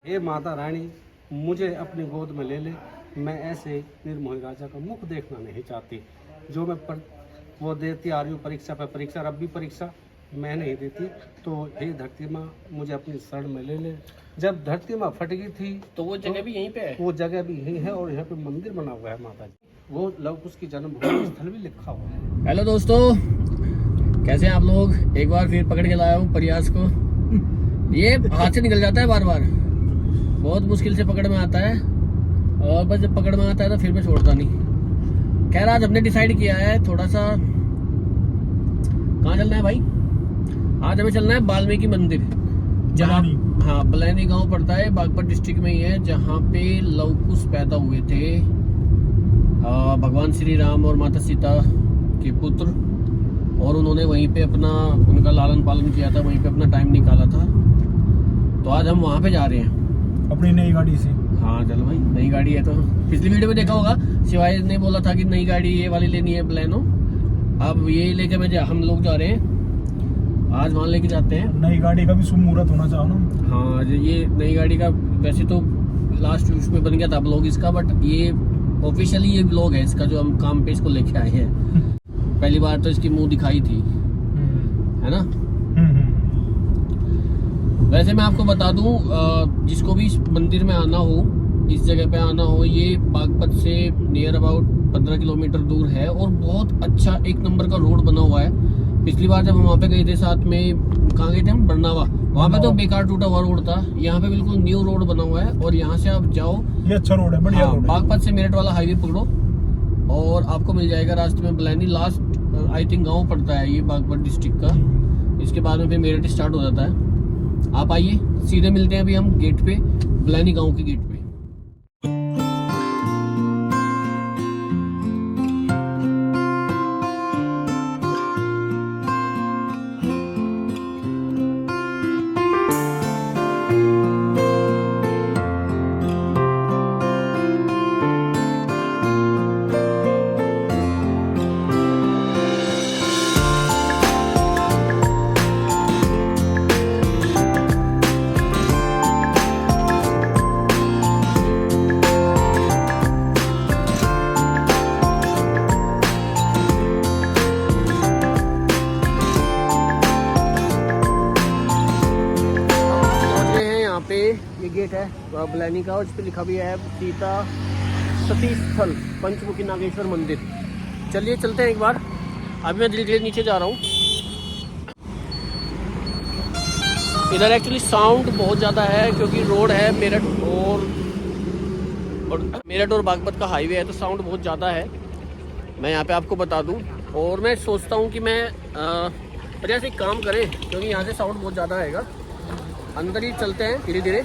हे माता रानी, मुझे अपनी गोद में ले ले। मैं ऐसे निर्मोही राजा का मुख देखना नहीं चाहती। जो मैं वो देती आ रही हूँ परीक्षा पर परीक्षा, अब भी परीक्षा मैं नहीं देती। तो हे धरती माँ, मुझे अपनी शरण में ले ले। जब धरती माँ फट गई थी तो वो जगह भी यहीं पे है। वो जगह भी यही है और यहाँ पे मंदिर बना हुआ है माता जी। वो लव कुश की जन्मभूमि स्थल भी लिखा हुआ है। हेलो दोस्तों, कैसे हैं आप लोग। एक बार फिर पकड़ के लाया हूँ प्रयास को। ये हाथ से निकल जाता है बार बार, बहुत मुश्किल से पकड़ में आता है और बस जब पकड़ में आता है तो फिर मैं छोड़ता नहीं। खैर आज हमने डिसाइड किया है थोड़ा सा, कहाँ चलना है भाई। आज हमें चलना है वाल्मीकि मंदिर, जहाँ हाँ बलैनी गांव पड़ता है, बागपत डिस्ट्रिक्ट में ही है, जहाँ पे लव कुश पैदा हुए थे। भगवान श्री राम और माता सीता के पुत्र, और उन्होंने वहीं पे उनका लालन पालन किया था, वहीं पे अपना टाइम निकाला था। तो आज हम वहाँ पे जा रहे हैं अपनी नई गाड़ी से। हाँ चलो भाई, नई गाड़ी है तो पिछली वीडियो में देखा होगा, शिवाय ने बोला था कि नई गाड़ी ये वाली लेनी है बलेनो। अब ये लेके हम लोग जा रहे हैं, आज वहाँ लेके जाते हैं। नई गाड़ी का भी शुभ मुहूर्त होना चाहो ना। हाँ ये नई गाड़ी का वैसे तो लास्ट उसमें बन गया था ब्लॉग इसका, बट ये ऑफिशियली ये ब्लॉग है इसका, जो हम काम पे इसको लेके आए हैं। पहली बार तो इसकी मुंह दिखाई थी, है ना। वैसे मैं आपको बता दूं, जिसको भी इस मंदिर में आना हो, इस जगह पे आना हो, ये बागपत से नियर अबाउट 15 किलोमीटर दूर है और बहुत अच्छा एक नंबर का रोड बना हुआ है। पिछली बार जब हम वहाँ पे गए थे साथ में, कहाँ गए थे हम, बरनावा, वहाँ पे तो बेकार टूटा हुआ रोड था। यहाँ पे बिल्कुल न्यू रोड बना हुआ है और यहाँ से आप जाओ, ये अच्छा रोड है, बढ़िया रोड है। बागपत से मेरठ वाला हाईवे पकड़ो और आपको मिल जाएगा रास्ते में बलैनी। लास्ट आई थिंक गाँव पड़ता है ये बागपत डिस्ट्रिक्ट का, इसके बाद में फिर मेरठ स्टार्ट हो जाता है। आप आइए, सीधे मिलते हैं अभी हम गेट पे, बलैनी गांव के गेट पे। ये गेट है बलैनी का और इस पे लिखा भी है सीता सती स्थल पंचमुखी नागेश्वर मंदिर। चलिए चलते हैं एक बार। अभी मैं धीरे धीरे नीचे जा रहा हूँ। इधर एक्चुअली साउंड बहुत ज़्यादा है क्योंकि रोड है मेरठ और बागपत का हाईवे है, तो साउंड बहुत ज़्यादा है, मैं यहाँ पे आपको बता दूँ। और मैं सोचता हूँ कि मैं वजह से काम करें क्योंकि यहाँ से साउंड बहुत ज़्यादा आएगा। अंदर ही चलते हैं धीरे धीरे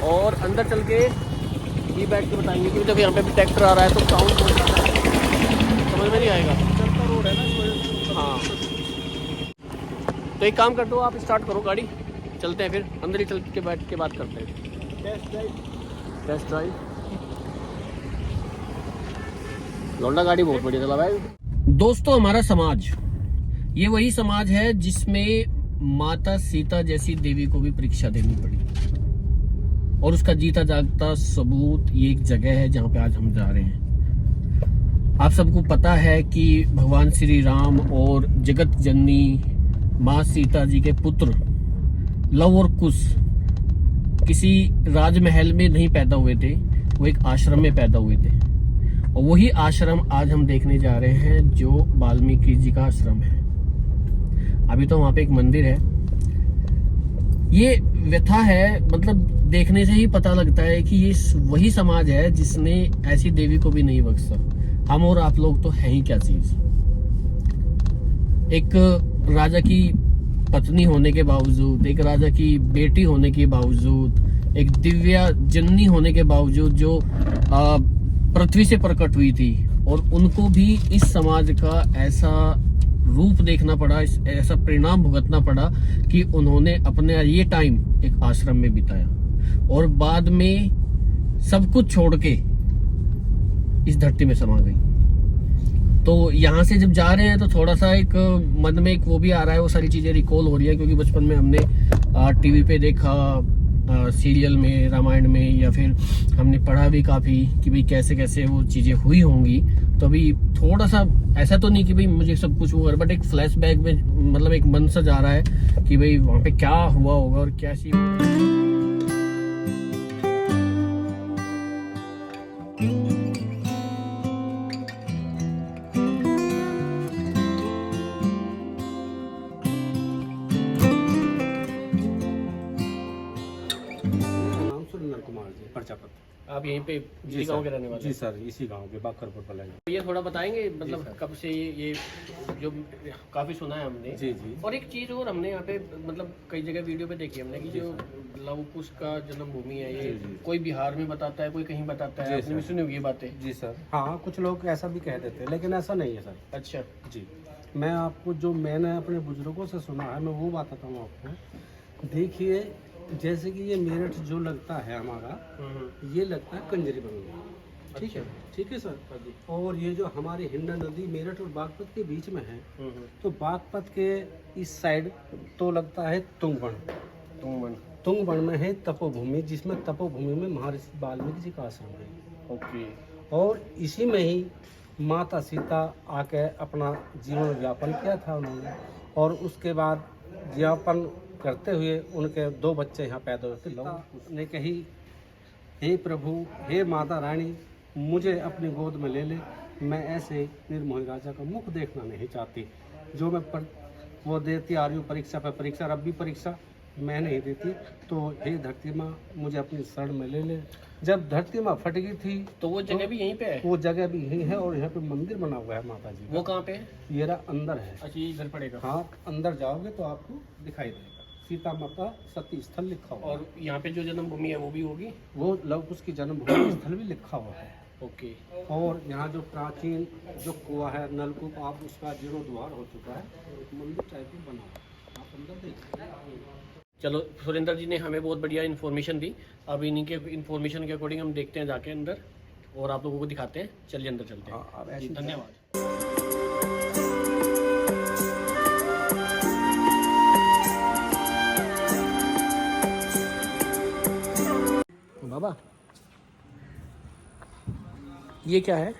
और अंदर चल के ये बैठ के बताएंगे, क्योंकि जब यहाँ पे भी ट्रैक्टर आ रहा है तो साउंड बहुत ज़्यादा है, समझ में नहीं आएगा। चलता रोड है ना। हाँ तो एक काम कर दो, आप स्टार्ट करो गाड़ी, चलते हैं फिर अंदर ही चल के बैठ के बात करते हैं। Test drive. लौंडा गाड़ी बहुत बढ़िया चला भाई। दोस्तों हमारा समाज ये वही समाज है जिसमें माता सीता जैसी देवी को भी परीक्षा देनी पड़ी, और उसका जीता जागता सबूत ये एक जगह है जहां पे आज हम जा रहे हैं। आप सबको पता है कि भगवान श्री राम और जगत जननी माँ सीता जी के पुत्र लव और कुश किसी राजमहल में नहीं पैदा हुए थे, वो एक आश्रम में पैदा हुए थे। और वही आश्रम आज हम देखने जा रहे हैं, जो वाल्मीकि जी का आश्रम है। अभी तो वहां पे एक मंदिर है। ये व्यथा है, मतलब देखने से ही पता लगता है कि ये वही समाज है जिसने ऐसी देवी को भी नहीं बख्शा। हम और आप लोग तो हैं ही क्या चीज। एक राजा की पत्नी होने के बावजूद, एक राजा की बेटी होने के बावजूद, एक दिव्या जननी होने के बावजूद जो पृथ्वी से प्रकट हुई थी, और उनको भी इस समाज का ऐसा रूप देखना पड़ा, ऐसा परिणाम भुगतना पड़ा कि उन्होंने अपने ये टाइम एक आश्रम में बिताया और बाद में सब कुछ छोड़ के इस धरती में समा गई। तो यहाँ से जब जा रहे हैं तो थोड़ा सा एक मन में एक वो भी आ रहा है, वो सारी चीजें रिकॉल हो रही है, क्योंकि बचपन में हमने टीवी पे देखा, सीरियल में, रामायण में, या फिर हमने पढ़ा भी काफ़ी कि भाई कैसे कैसे वो चीज़ें हुई होंगी। तो अभी थोड़ा सा ऐसा तो नहीं कि भाई मुझे सब कुछ वो, बट एक फ्लैशबैक में मतलब एक मन सा जा रहा है कि भाई वहाँ पे क्या हुआ होगा और क्या सी नाम सुरेंद्र कुमार जी, प्रजापति। आप यहीं पे इसी गाँव के रहने वाले जी हैं? सर, इसी गांव के बाकरपुर पलानी। ये थोड़ा बताएंगे मतलब कब से ये जो काफ़ी सुना है हमने। जी जी और एक चीज़ और हमने यहाँ पे मतलब कई जगह वीडियो पे देखी हमने कि जो लव कुश का जन्मभूमि है ये, जी, जी। कोई बिहार में बताता है, कोई कहीं बताता है, जी, आपने भी सर। सुनी होगी ये बातें। जी सर, हाँ कुछ लोग ऐसा भी कह देते हैं, लेकिन ऐसा नहीं है सर। अच्छा। जी, मैं आपको जो मैंने अपने बुजुर्गों से सुना है मैं वो बताता हूँ आपको। देखिए, जैसे कि ये मेरठ जो लगता है हमारा, ये लगता है कंजरी बंगला, ठीक है, अच्छा। ठीक है सर। और ये जो हमारी हिंडा नदी मेरठ और बागपत के बीच में है, तो बागपत के इस साइड तो लगता है तुंगबन। तुंगबन में है तपोभूमि, जिसमें तपोभूमि में महर्षि वाल्मीकि जी का आश्रम है। ओके। और इसी में ही माता सीता आके अपना जीवन व्यापन किया था उन्होंने, और उसके बाद व्यापन करते हुए उनके 2 बच्चे यहाँ पैदा हुए थे। ने कही, हे प्रभु, हे माता रानी, मुझे अपनी गोद में ले ले, मैं ऐसे निर्मोही राजा का मुख देखना नहीं चाहती। जो मैं वो देती आ रही हूँ परीक्षा पे परीक्षा, रब्बी परीक्षा मैं नहीं देती, तो हे धरती माँ मुझे अपनी शरण में ले ले। जब धरती माँ फट गई थी तो वो जगह भी यहीं पे है? वो जगह भी यही है, और यहाँ पे मंदिर बना हुआ है माता जी का। वो कहाँ पे है? ये रहा अंदर है। अच्छा, ये इधर पड़ेगा। हाँ, अंदर जाओगे तो आपको दिखाई देगा, सीता माता सती स्थल लिखा हुआ है। और यहाँ पे जो जन्मभूमि है वो भी होगी? वो लव कुश की जन्मभूमि स्थल भी लिखा हुआ है। ओके। और यहाँ जो प्राचीन जो कुआ है, नलकूप, आप उसका जीर्णोद्वार हो चुका है, एक मंदिर टाइप में बना हुआ है, आप अंदर देखिए। चलो, सुरेंद्र जी ने हमें बहुत बढ़िया इन्फॉर्मेशन दी। अब इन्हीं के इन्फॉर्मेशन के अकॉर्डिंग हम देखते हैं जाके अंदर, और आप लोगों को दिखाते हैं। चलिए अंदर चलते हैं। हाँ, अब जी, ऐसे धन्यवाद। बाबा, ये क्या है?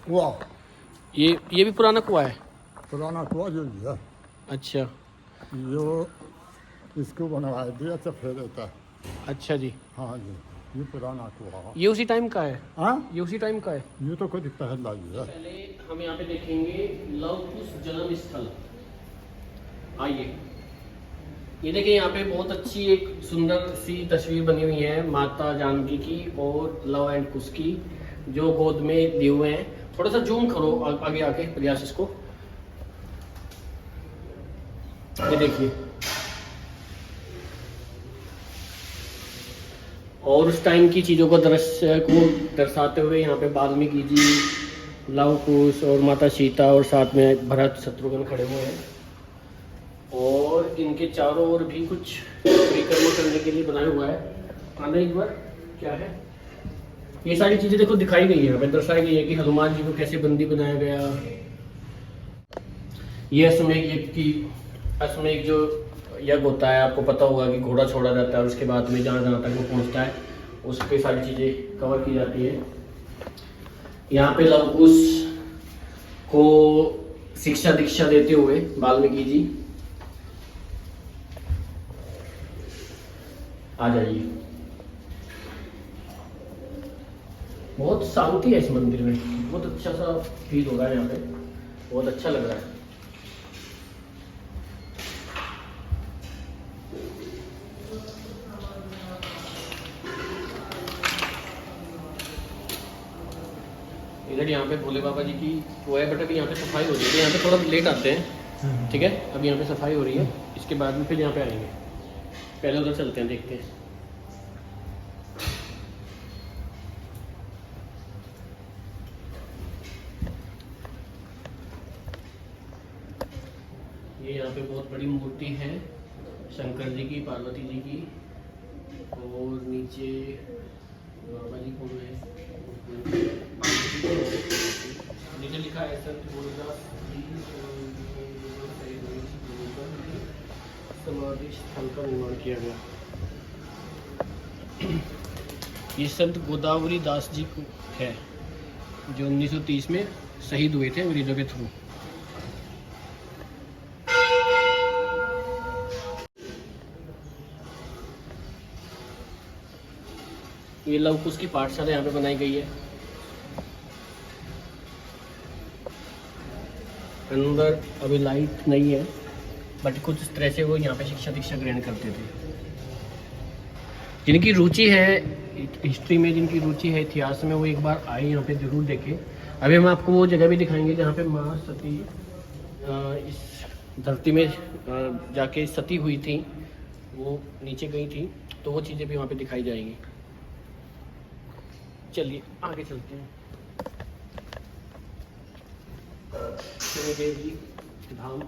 कुआ, ये भी पुराना कुआ है? पुराना कुआ जो है, अच्छा जो इसको बनवा दिया तो फिर रहता है। अच्छा जी। हाँ जी, ये पुराना कुआ। ये उसी टाइम का है? हाँ, ये उसी टाइम का है? ये तो कभी पहला ही है। पहले हम यहाँ पे देखेंगे लव कुश जन्म स्थल। आइए, ये देखिए, यहाँ पे बहुत अच्छी एक सुंदर सी तस्वीर बनी हुई है माता जानकी की और लव एंड कुश की, जो गोद में लिए हुए हैं। थोड़ा सा जूम करो आगे आके प्रयास इसको। ये देखिए, और उस टाइम की चीज़ों को दृश्य को दर्शाते हुए यहाँ पे वाल्मीकि जी, लव कुश और माता सीता और साथ में भरत शत्रुघ्न खड़े हुए हैं। और इनके चारों ओर भी कुछ परिक्रमा करने के लिए बनाया हुआ है। आना एक बार, क्या है ये सारी चीजें देखो दिखाई गई है, यहाँ पे दर्शाई गई है कि हनुमान जी को कैसे बंदी बनाया गया। ये अश्वमेध जो यज्ञ होता है, आपको पता होगा कि घोड़ा छोड़ा जाता है और उसके बाद में जहाँ जहाँ तक वो पहुँचता है उस पर सारी चीजें कवर की जाती है। यहाँ पे लव कुश को शिक्षा दीक्षा देते हुए वाल्मीकि जी, आ जाइए। बहुत शांति है इस मंदिर में, बहुत अच्छा सा फील हो रहा है यहाँ पे, बहुत अच्छा लग रहा है। इधर यहाँ पे भोले बाबा जी की वो है, बट अभी यहाँ पे सफाई हो रही है, यहाँ पे थोड़ा लेट आते हैं, ठीक है। अभी यहाँ पे सफाई हो रही है, इसके बाद में फिर यहाँ पे आएंगे। पहले उधर चलते हैं, देखते हैं। ये यहाँ पे बहुत बड़ी मूर्ति है शंकर जी की, पार्वती जी की, और नीचे बाबा जी कौन है, नीचे लिखा है संत भोलेदास जी समाधि स्थल का निर्माण किया गया। ये संत गोदावरी दास जी को है, जो 1930 में शहीद हुए थे अंग्रेजों के थ्रू। ये लव कुश की पाठशाला यहाँ पे बनाई गई है। अंदर अभी लाइट नहीं है, बट कुछ इस तरह से वो यहाँ पे शिक्षा दीक्षा ग्रहण करते थे। जिनकी रुचि है हिस्ट्री में, जिनकी रुचि है इतिहास में, वो एक बार आए यहाँ पे जरूर देखें। अभी हम आपको वो जगह भी दिखाएंगे जहाँ पे माँ सती इस धरती में जाके सती हुई थी, वो नीचे गई थी, तो वो चीज़ें भी वहाँ पे दिखाई जाएंगी। चलिए आगे चलते हैं। शनिदेव जी धाम,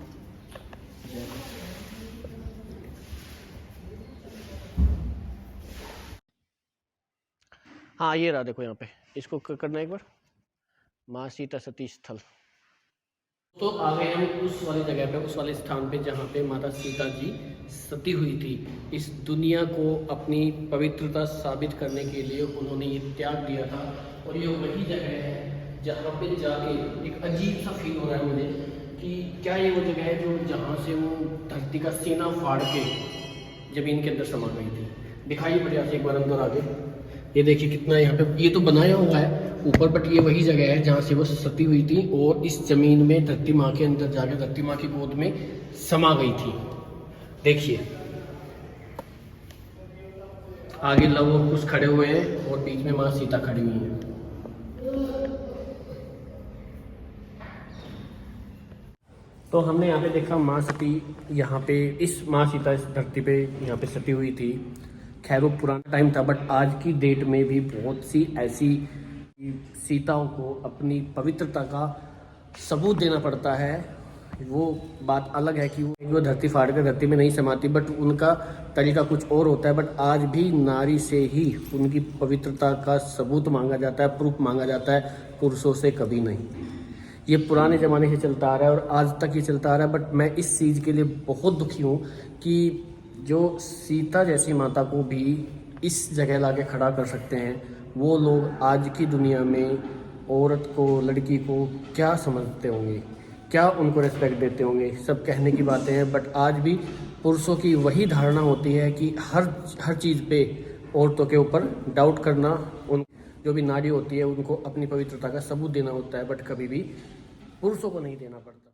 हाँ ये रहा, देखो यहाँ पे, इसको करना एक बार, माँ सीता सती स्थल। तो आ गए हम उस वाली जगह पे, उस वाले स्थान पे जहाँ पे माता सीता जी सती हुई थी। इस दुनिया को अपनी पवित्रता साबित करने के लिए उन्होंने ये त्याग दिया था, और ये वही जगह है जहाँ पे जाके एक अजीब सा फील हो रहा है मुझे कि क्या ये वो जगह है जो जहाँ से वो धरती का सीना फाड़ के जमीन के अंदर समा गई थी। दिखाइए बढ़िया से एक बार अंदर आगे। ये देखिए कितना यहाँ पे ये तो बनाया हुआ है ऊपर, बट ये वही जगह है जहाँ से वो सती हुई थी और इस जमीन में धरती माँ के अंदर जाके धरती माँ की गोद में समा गई थी। देखिए आगे लव और कुश खड़े हुए हैं और बीच में माँ सीता खड़ी हुई है। तो हमने यहाँ पे देखा माँ सती, यहाँ पे इस माँ सीता इस धरती पे यहाँ पे सती हुई थी। खैर वो पुराना टाइम था, बट आज की डेट में भी बहुत सी ऐसी सीताओं को अपनी पवित्रता का सबूत देना पड़ता है। वो बात अलग है कि वो धरती फाड़ कर धरती में नहीं समाती, बट उनका तरीका कुछ और होता है। बट आज भी नारी से ही उनकी पवित्रता का सबूत मांगा जाता है, प्रूफ मांगा जाता है, पुरुषों से कभी नहीं। ये पुराने ज़माने से चलता आ रहा है और आज तक ये चलता आ रहा है। बट मैं इस चीज़ के लिए बहुत दुखी हूँ कि जो सीता जैसी माता को भी इस जगह ला के खड़ा कर सकते हैं, वो लोग आज की दुनिया में औरत को, लड़की को क्या समझते होंगे, क्या उनको रिस्पेक्ट देते होंगे। सब कहने की बातें हैं, बट आज भी पुरुषों की वही धारणा होती है कि हर चीज़ पे औरतों के ऊपर डाउट करना, उन जो भी नारी होती है उनको अपनी पवित्रता का सबूत देना होता है, बट कभी भी पुरुषों को नहीं देना पड़ता।